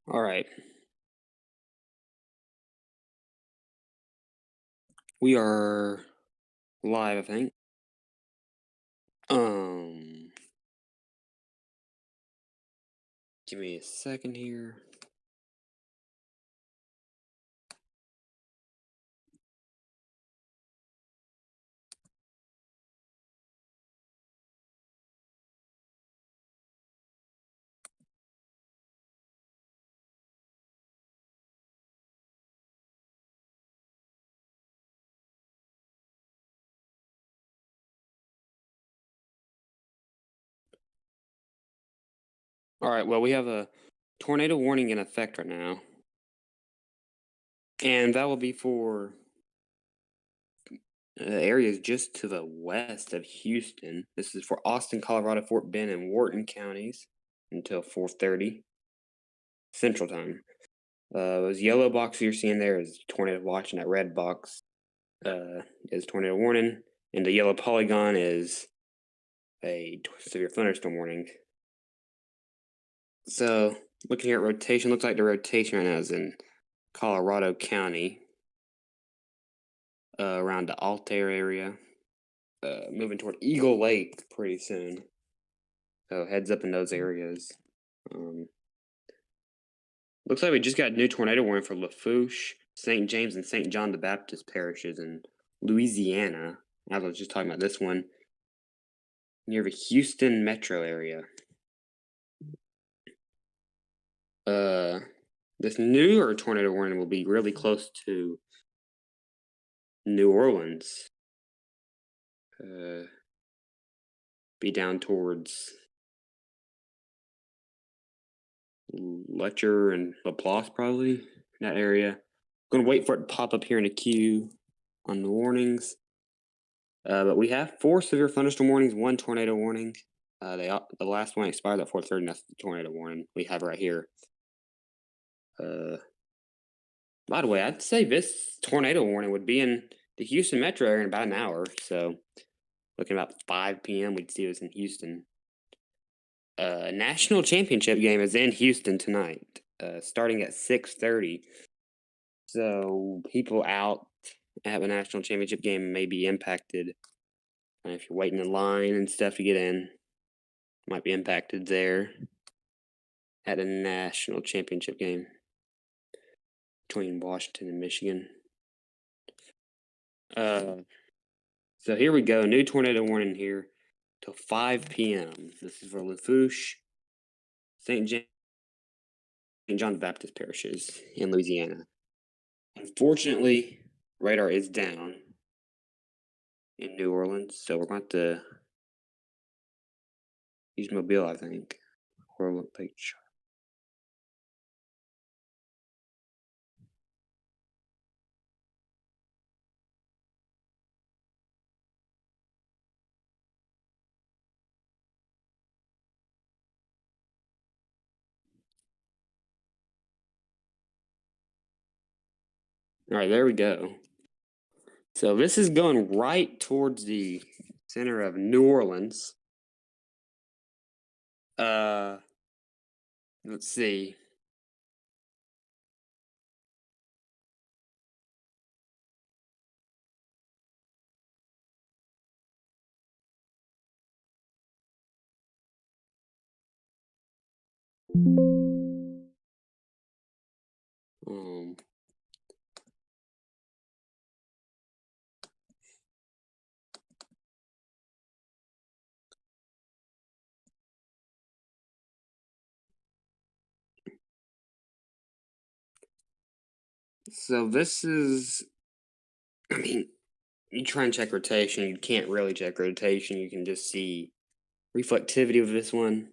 All right. We are live, I think. Um, Give me a second here. All right. Well, we have a tornado warning in effect right now, and that will be for areas just to the west of Houston. This is for Austin, Colorado, Fort Bend, and Wharton counties until 4:30 Central Time. Those yellow box you're seeing there is tornado watch, and that red box is tornado warning, and the yellow polygon is a severe thunderstorm warning. So, looking here at rotation, looks like the rotation right now is in Colorado County, around the Altair area, moving toward Eagle Lake pretty soon. So, heads up in those areas. Looks like we just got a new tornado warning for Lafourche, St. James, and St. John the Baptist parishes in Louisiana. I was just talking about this one near the Houston metro area. This newer tornado warning will be really close to New Orleans. Be down towards Letcher and Laplace, probably in that area. I'm gonna wait for it to pop up here in a queue on the warnings. But we have 4 severe thunderstorm warnings, 1 tornado warning. The last one expired at 4:30. And that's the tornado warning we have right here. By the way, I'd say this tornado warning would be in the Houston metro area in about an hour. So, looking about 5 p.m., we'd see this in Houston. National championship game is in Houston tonight, starting at 6:30. So people out at the national championship game may be impacted. And if you're waiting in line and stuff to get in, might be impacted there at a national championship game between Washington and Michigan. So here we go. New tornado warning here till 5 p.m. This is for Lafourche, St. John the Baptist parishes in Louisiana. Unfortunately, radar is down in New Orleans, so we're about to use Mobile, I think, or look page. All right, there we go. So this is going right towards the center of New Orleans. Let's see. Um, so this is, I mean, you try and check rotation. You can't really check rotation. You can just see reflectivity of this one.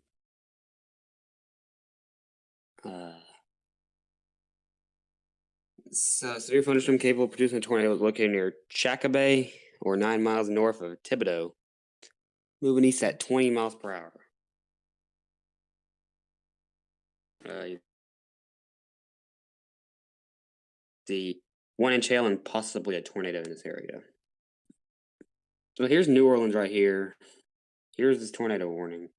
So severe thunderstorm capable of producing a tornado is located near Chacabay or 9 miles north of Thibodeau, moving east at 20 miles per hour. The 1-inch hail and possibly a tornado in this area. So here's New Orleans right here. Here's this tornado warning.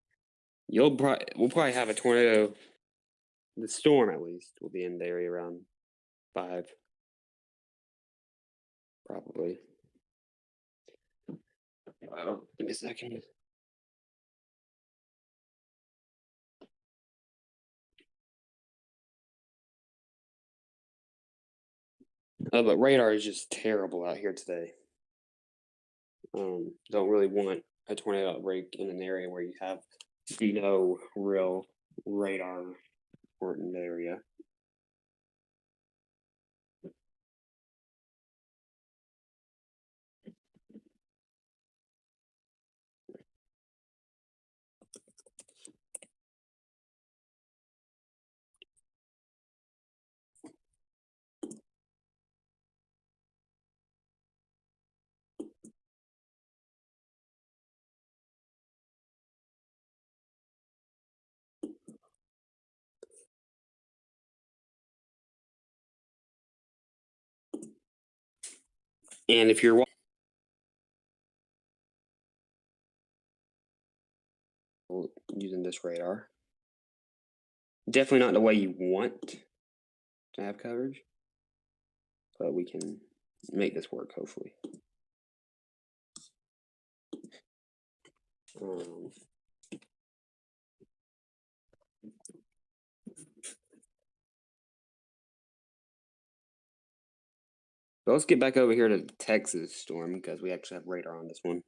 We'll probably have a tornado The storm, at least, will be in the area around 5, probably. Give me a second. But radar is just terrible out here today. Don't really want a tornado outbreak in an area where you have no real radar important area. And if you're using this radar, definitely not the way you want to have coverage, but we can make this work, hopefully. But let's get back over here to the Texas storm because we actually have radar on this one.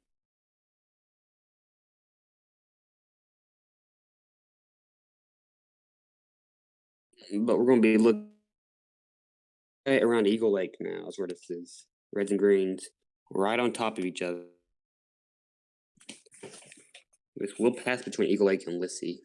But we're going to be looking right around Eagle Lake now is where this is. Reds and greens, right on top of each other. This will pass between Eagle Lake and Lissy.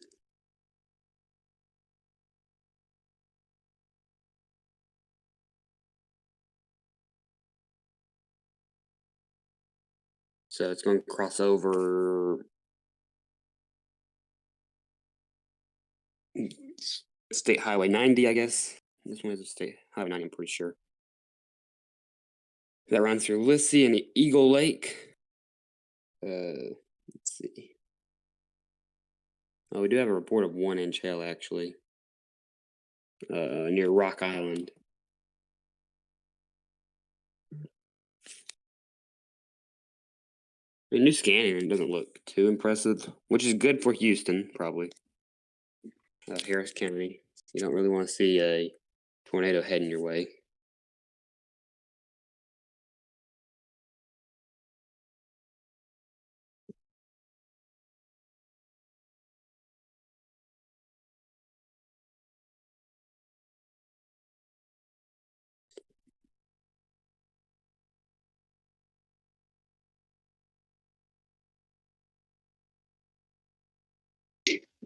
So it's going to cross over State Highway 90, I guess. This one is a State Highway 90, I'm pretty sure. That runs through Lissy and Eagle Lake. Let's see. Oh, we do have a report of 1-inch hail, actually. Near Rock Island. The new scanning doesn't look too impressive, which is good for Houston, probably. Harris County. You don't really want to see a tornado heading your way.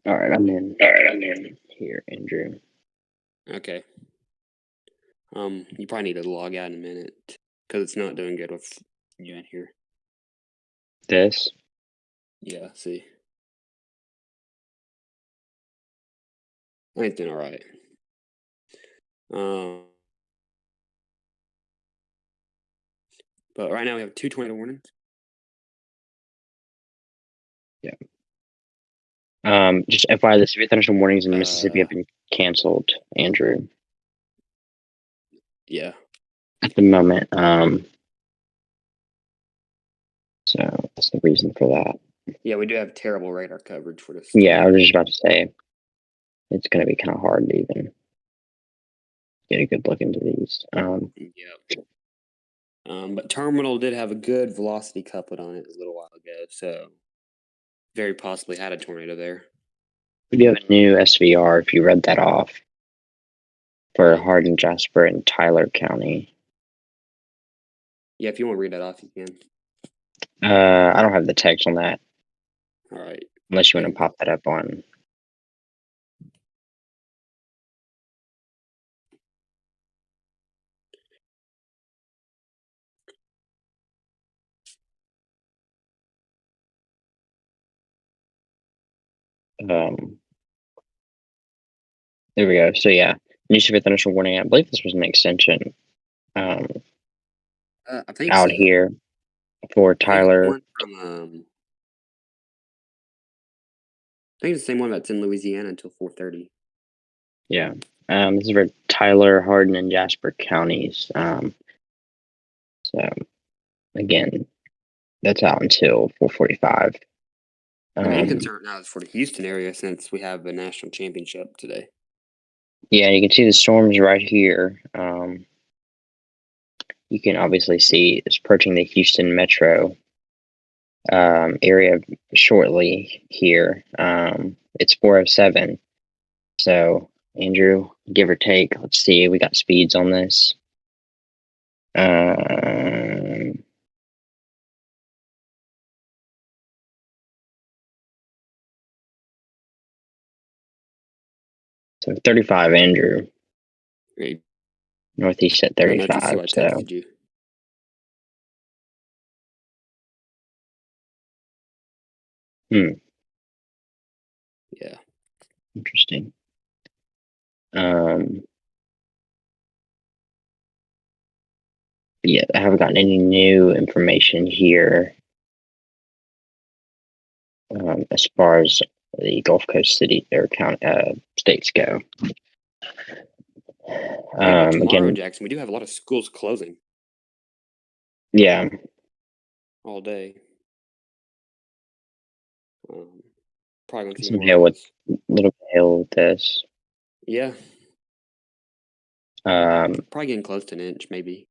All right, I'm in here, Andrew. Okay. You probably need to log out in a minute because it's not doing good with you in here. This? Yeah, see. I think it's doing all right. But right now we have 2 tornado warnings. Yeah. Just FYI, the severe thunderstorm warnings in Mississippi have been canceled, Andrew. Yeah. At the moment. So that's the reason for that. Yeah, we do have terrible radar coverage for this. Yeah, I was just about to say it's going to be kind of hard to even get a good look into these. Yeah. But Terminal did have a good velocity couplet on it a little while ago, so very possibly had a tornado there. We do have a new SVR if you read that off for Hardin, Jasper, and Tyler County. Yeah, if you want to read that off, you can. I don't have the text on that. All right. Unless you want to pop that up on. There we go. So yeah, new severe thunderstorm warning. I believe this was an extension. I think out so. here for Tyler. I think it's the same one that's in Louisiana until 4:30. Yeah. This is for Tyler, Hardin, and Jasper counties. So again, that's out until 4:45. The main concern now is for the Houston area since we have a national championship today. Yeah, you can see the storms right here. You can obviously see it's approaching the Houston metro area shortly here. It's 4:07. So, Andrew, give or take, let's see, we got speeds on this. So 35, Andrew. Right. Northeast at I don't know if you see 35. what I So, texted you. Yeah. interesting. Yeah, I haven't gotten any new information here as far as the Gulf Coast city or states go. Right about tomorrow, Again, Jackson, we do have a lot of schools closing yeah, all day. Probably gonna see some more hail of with those. little hail with this. Yeah, Um, probably getting close to an inch, maybe.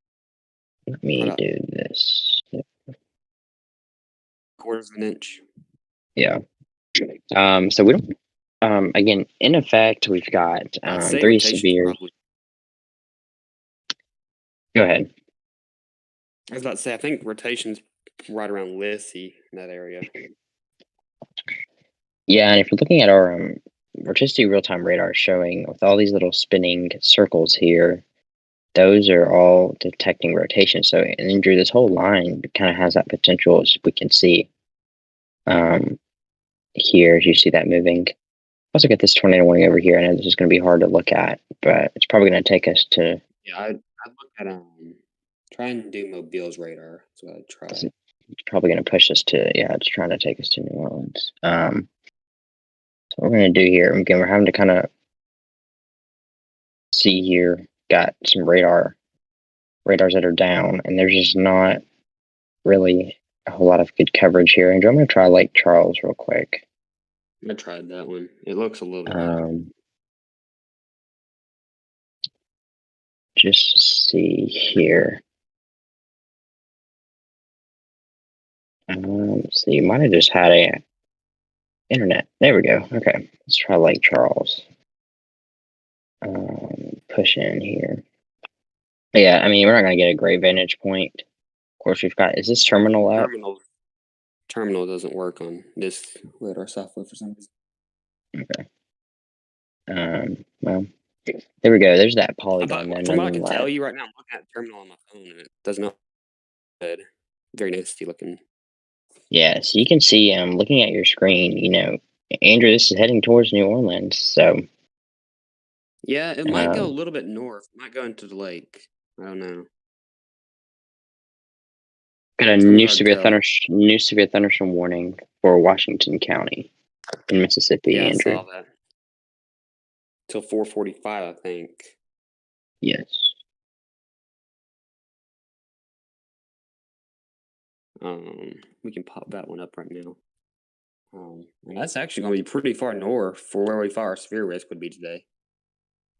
let me Probably do about this. quarters of an inch. Yeah. So we don't. Again, in effect, we've got I'd say three rotation's severe. probably. Go ahead. I was about to say, I think rotation's right around Lissy in that area. Yeah, and if you're looking at our Vorticity real-time radar showing with all these little spinning circles here, those are all detecting rotation. So, and Andrew, this whole line kind of has that potential, as we can see here, as you see that moving. Also got this tornado warning over here. I know this is going to be hard to look at, but it's probably going to take us to. Yeah, I'd look at try and do Mobile's radar. That's what I'd try. It's probably going to push us to. Yeah, it's trying to take us to New Orleans. So what we're going to do here, again, we're having to kind of see here. Got some radars that are down, and there's just not really a whole lot of good coverage here. Andrew, I'm going to try Lake Charles real quick. I tried that one. It looks a little better. Just to see here. Let's see, you might have just had a internet. There we go. Okay, let's try Lake Charles. Push in here. Yeah, I mean, we're not going to get a great vantage point. Of course, we've got, is this terminal up? Terminal doesn't work on this radar software for some reason. Okay. Well, there we go. There's that polygon there. From what I can tell you right now, I'm looking at the terminal on my phone and it does not good. Very nasty looking. Yeah, so you can see, looking at your screen, Andrew, this is heading towards New Orleans. So, yeah, it might go a little bit north. It might go into the lake. I don't know. Got a new severe thunderstorm warning for Washington County in Mississippi, Yeah, Andrew. I saw that. Till 4:45, I think. Yes. We can pop that one up right now. And that's actually going to be pretty far north for where we thought our severe risk would be today.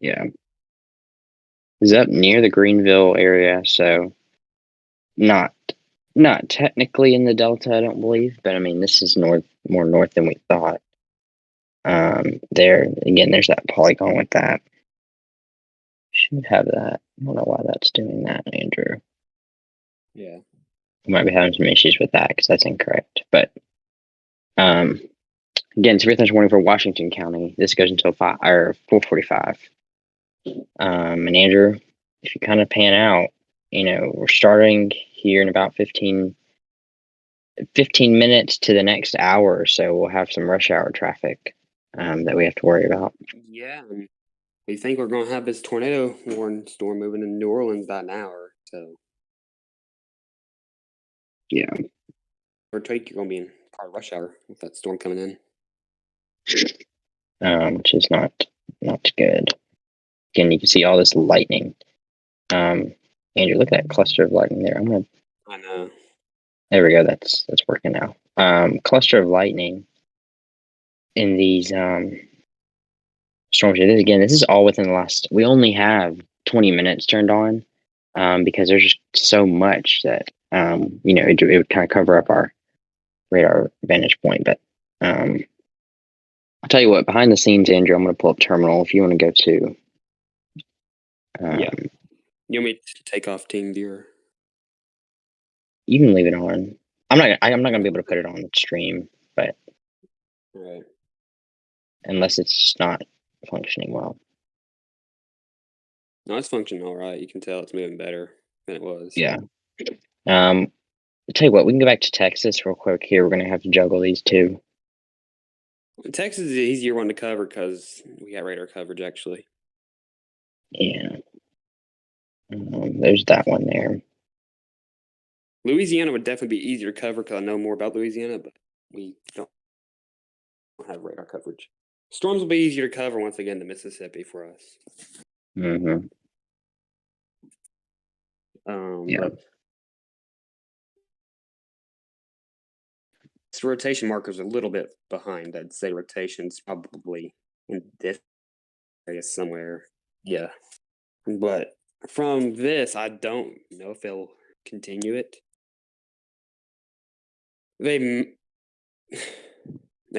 Yeah. Is up near the Greenville area, so not technically in the Delta, I don't believe, but I mean this is more north than we thought. There again, there's that polygon with that. Should have that. I don't know why that's doing that, Andrew. Yeah. We might be having some issues with that because that's incorrect. But again, severe thunderstorm warning for Washington County. This goes until 4:45. And Andrew, if you kind of pan out, we're starting here in about 15 minutes to the next hour or so. We'll have some rush hour traffic that we have to worry about. Yeah. We think we're going to have this tornado warning storm moving in New Orleans about an hour. So, yeah. or take you're going to be in part rush hour with that storm coming in. Which is not good. Again, you can see all this lightning. Andrew, look at that cluster of lightning there. I know. There we go. That's working now. Cluster of lightning in these storms. Again, this is all within the last. We only have 20 minutes turned on, because there's just so much that it would kind of cover up our radar vantage point. But I'll tell you what. Behind the scenes, Andrew, I'm going to pull up terminal. If you want to go to. Yeah. You want me to take off Team Viewer? You can leave it on. I'm not gonna be able to put it on the stream, but Right. unless it's just not functioning well. No, it's functioning all right. You can tell it's moving better than it was. Yeah. I'll tell you what, we can go back to Texas real quick here. We're gonna have to juggle these two. Texas is the easier one to cover because we got radar coverage actually. Yeah. There's that one there. Louisiana would definitely be easier to cover because I know more about Louisiana, but we don't have radar coverage. Storms will be easier to cover once again to Mississippi for us. Mm-hmm. Yeah. But this rotation marker's a little bit behind. I'd say rotation's probably in this area somewhere. Yeah. But from this, I don't know if they'll continue it. They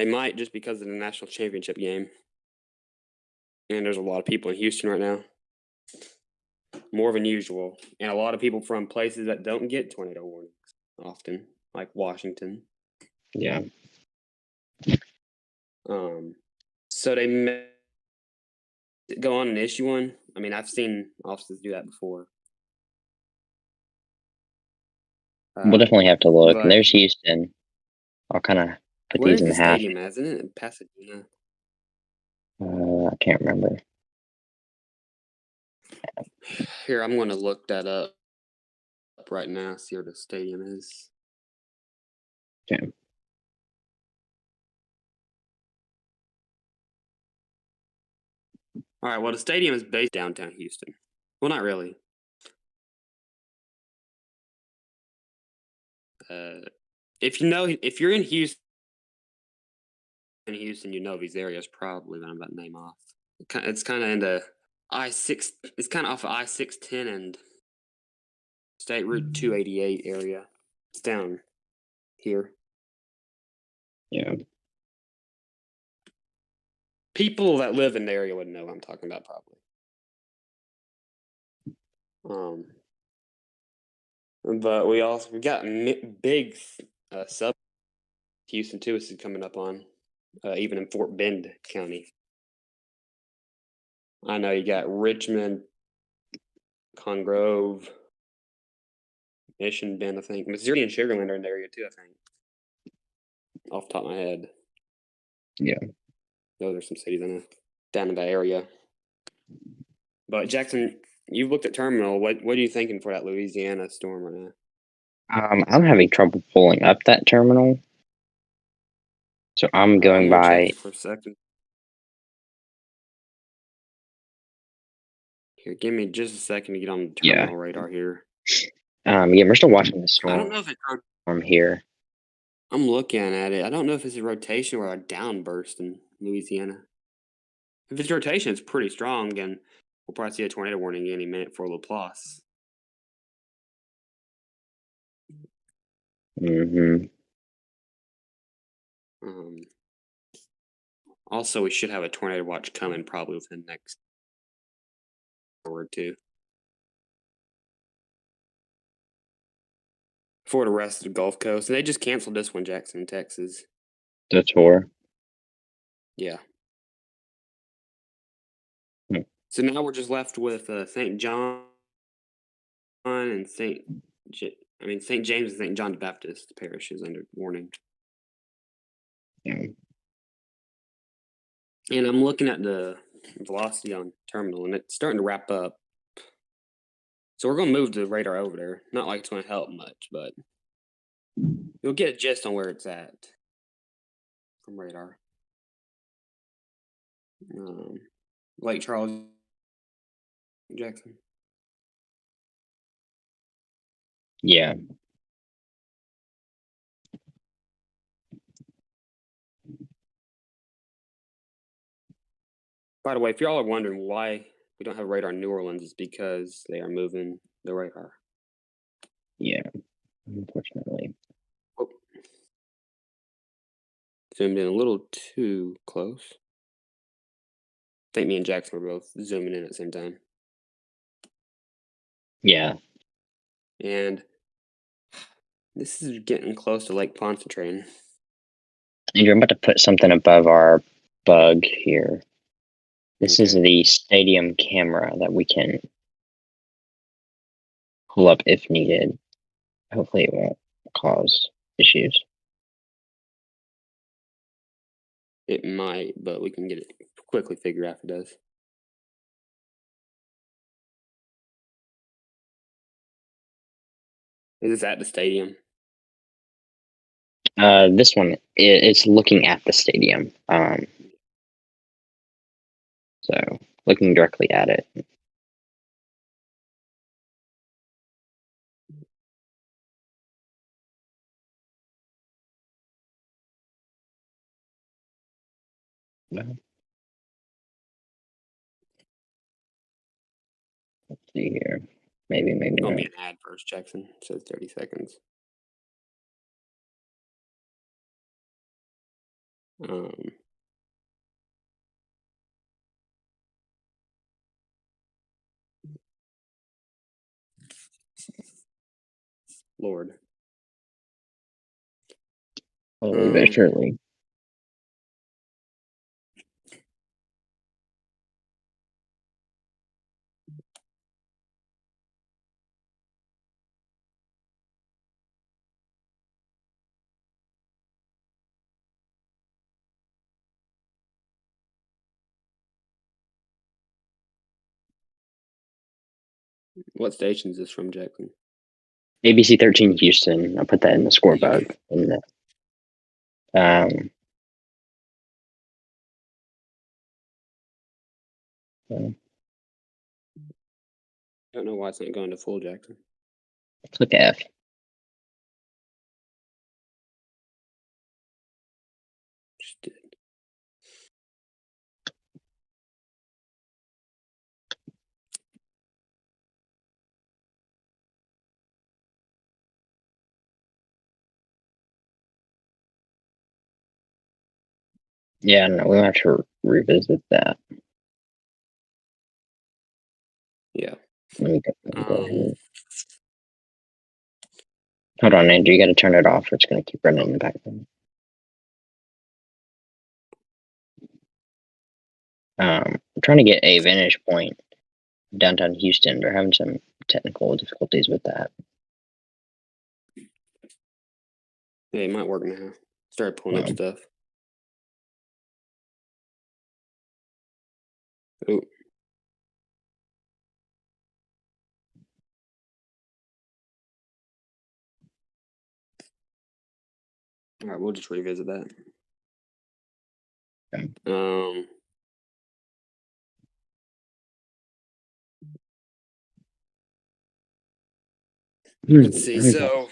might just because of the national championship game. And there's a lot of people in Houston right now. More than usual. And a lot of people from places that don't get tornado warnings often, like Washington. Yeah. So they may go on and issue one. I mean, I've seen offices do that before. We'll definitely have to look. And But there's Houston. I'll kind of put these where's in the half. stadium at? Isn't it in Pasadena? I can't remember. Here, I'm going to look that up right now, see where the stadium is. Okay. All right, well, the stadium is based downtown Houston. Well, not really. If you're in Houston, you know these areas probably, but I'm about to name off. It's kind of in the I-6. It's kind of off of I-610 and State Route 288 area. It's down here. Yeah. People that live in the area would know what I'm talking about, probably. But we got big sub Houston too. This is coming up on even in Fort Bend County. I know you got Richmond, Congrove, Mission Bend, I think. Missouri and Sugar Land are in the area too, I think. Off the top of my head. Yeah. No, there's some cities in down in that area. But Jackson, you've looked at terminal. What are you thinking for that Louisiana storm right now? I'm having trouble pulling up that terminal. So I'm going by. Check for a second. Here, give me just a second to get on the terminal radar here. Yeah, we're still watching the storm. I don't know if it's from here. I'm looking at it. I don't know if it's a rotation or a downburst in Louisiana. If it's rotation, it's pretty strong, and we'll probably see a tornado warning any minute for Laplace. Mm-hmm. Also, we should have a tornado watch coming probably within the next hour or two. For the rest of the Gulf Coast. And they just canceled this one, Jackson, Texas. The tour. Yeah. So now we're just left with St. John and St. James and St. John the Baptist parishes under warning. Yeah. And I'm looking at the velocity on terminal, and it's starting to wrap up. So we're going to move the radar over there. Not like it's going to help much, but you'll get a gist on where it's at from radar. Lake Charles Jackson? Yeah. By the way, if y'all are wondering why we don't have radar in New Orleans, it's because they are moving the radar. Yeah. Unfortunately. Oh, zoomed in a little too close. I think me and Jackson were both zooming in at the same time. Yeah. And this is getting close to Lake Pontchartrain. Andrew, I'm about to put something above our bug here. This is Okay. the stadium camera that we can pull up if needed. Hopefully it won't cause issues. It might, but we can get it quickly figure out if it does. Is this at the stadium? This one it's looking at the stadium. So looking directly at it. Let's see here. Maybe It's gonna not. be an ad first, Jackson. It says 30 seconds. Um, Lord. Slowly but surely. What station is this from, Jackson? ABC 13 Houston. I'll put that in the score Okay. bug. In the, uh, Don't know why it's not going to full, Jackson. click F. Just did. Yeah, no, we'll have to revisit that. Yeah. Go Um, ahead. Hold on, Andrew. You got to turn it off, or it's going to keep running in the background. I'm trying to get a vantage point downtown Houston. They're having some technical difficulties with that. yeah, it might work now. Started pulling up Um, stuff. Oh. All right, we'll just revisit that. Okay. Let's see. There we go.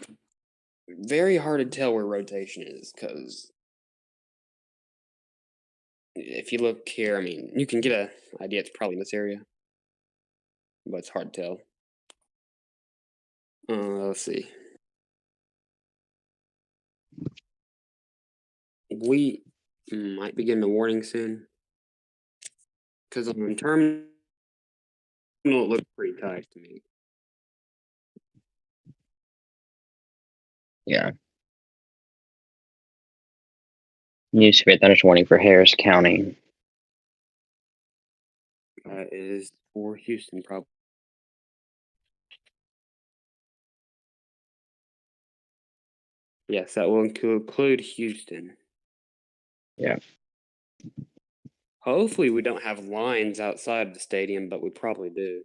So, very hard to tell where rotation is because if you look here, I mean, you can get a idea it's probably in this area, but it's hard to tell. Let's see. We might be getting a warning soon because on terminal it looks pretty tight to me. Yeah. New severe thunderstorm warning for Harris County. Is for Houston, probably. Yes, that will include Houston. Yeah. Hopefully, we don't have lines outside the stadium, but we probably do.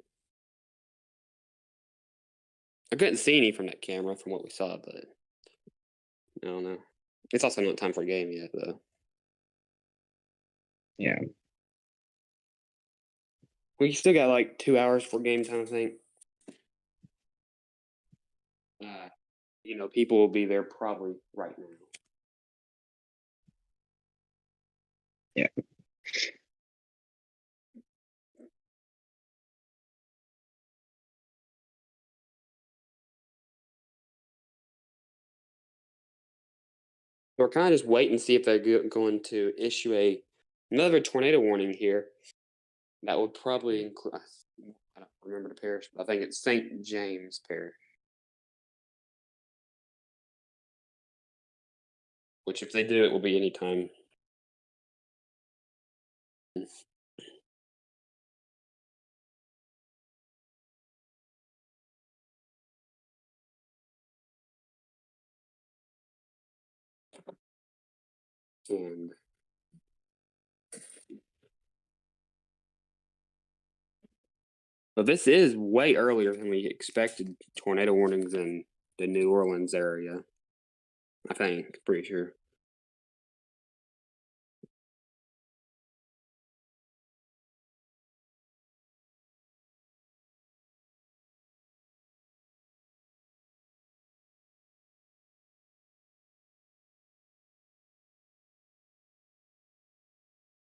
I couldn't see any from that camera from what we saw, but I don't know. It's also not time for a game yet, though. Yeah. We still got like 2 hours for game time, I think. People will be there probably right now. Yeah. We're kind of just waiting to see if they're going to issue another tornado warning here. That would probably include. I don't remember the parish, but I think it's St. James Parish. Which, if they do, it will be anytime. And but this is way earlier than we expected tornado warnings in the New Orleans area. I think, pretty sure.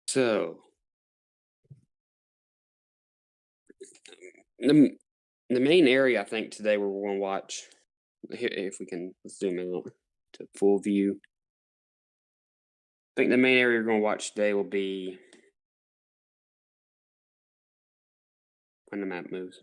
So the main area I think today we're going to watch. Here, if we can zoom out to full view. I think the main area we're going to watch today will be when the map moves.